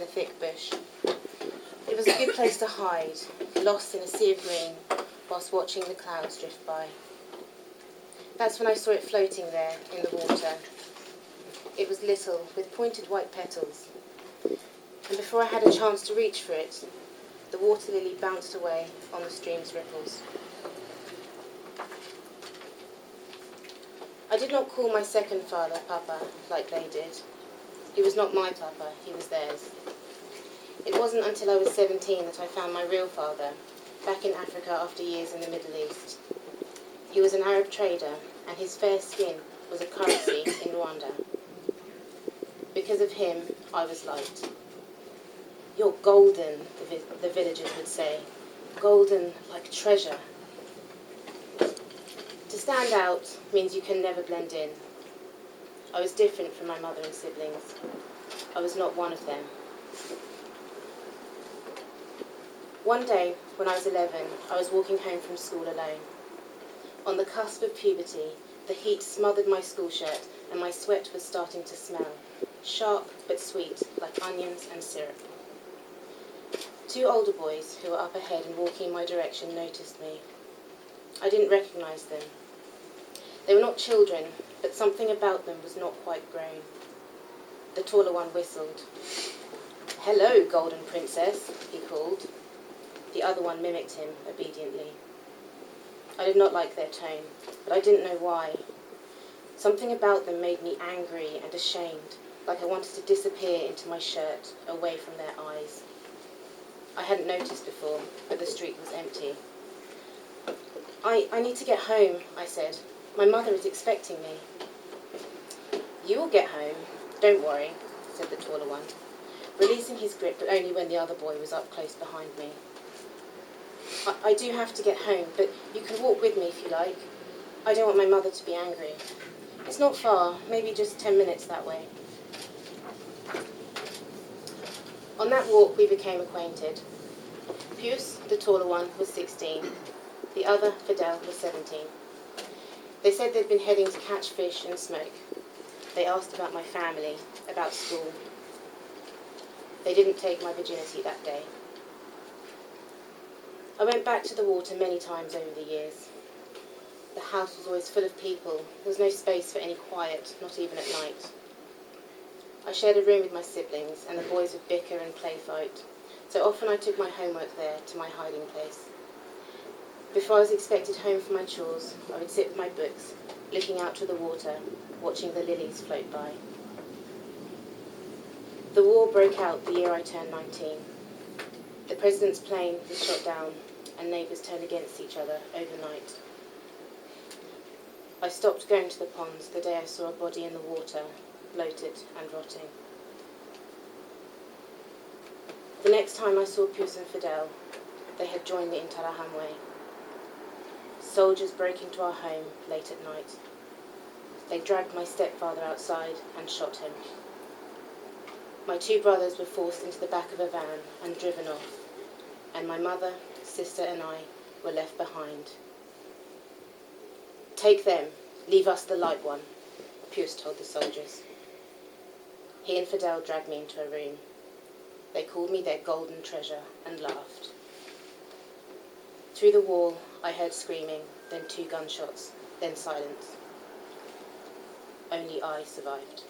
the thick bush. It was a good place to hide, lost in a sea of green, whilst watching the clouds drift by. That's when I saw it floating there in the water. It was little, with pointed white petals, and before I had a chance to reach for it, the water lily bounced away on the stream's ripples. I did not call my second father Papa like they did. He was not my Papa, he was theirs. It wasn't until I was 17 that I found my real father, back in Africa after years in the Middle East. He was an Arab trader, and his fair skin was a currency in Rwanda. Because of him, I was liked. "You're golden," the villagers would say. "Golden like treasure." To stand out means you can never blend in. I was different from my mother and siblings. I was not one of them. One day, when I was 11, I was walking home from school alone. On the cusp of puberty, the heat smothered my school shirt and my sweat was starting to smell, sharp but sweet, like onions and syrup. Two older boys who were up ahead and walking in my direction noticed me. I didn't recognize them. They were not children, but something about them was not quite grown. The taller one whistled. "Hello, Golden Princess," he called. The other one mimicked him obediently. I did not like their tone, but I didn't know why. Something about them made me angry and ashamed, like I wanted to disappear into my shirt, away from their eyes. I hadn't noticed before, but the street was empty. I need to get home," I said. "My mother is expecting me." "You will get home, don't worry," said the taller one, releasing his grip, but only when the other boy was up close behind me. I do have to get home, but you can walk with me if you like. I don't want my mother to be angry. It's not far, maybe just 10 minutes that way." On that walk, we became acquainted. Pius, the taller one, was 16. The other, Fidel, was 17. They said they'd been heading to catch fish and smoke. They asked about my family, about school. They didn't take my virginity that day. I went back to the water many times over the years. The house was always full of people. There was no space for any quiet, not even at night. I shared a room with my siblings, and the boys would bicker and play fight, so often I took my homework there to my hiding place. Before I was expected home for my chores, I would sit with my books, looking out to the water, watching the lilies float by. The war broke out the year I turned 19. The president's plane was shot down, and neighbours turned against each other overnight. I stopped going to the ponds the day I saw a body in the water, bloated and rotting. The next time I saw Pius and Fidel, they had joined the Interahamwe. Soldiers broke into our home late at night. They dragged my stepfather outside and shot him. My two brothers were forced into the back of a van and driven off, and my mother, sister and I were left behind. "Take them, leave us the light one," Pius told the soldiers. He and Fidel dragged me into a room. They called me their golden treasure and laughed. Through the wall, I heard screaming, then 2 gunshots, then silence. Only I survived.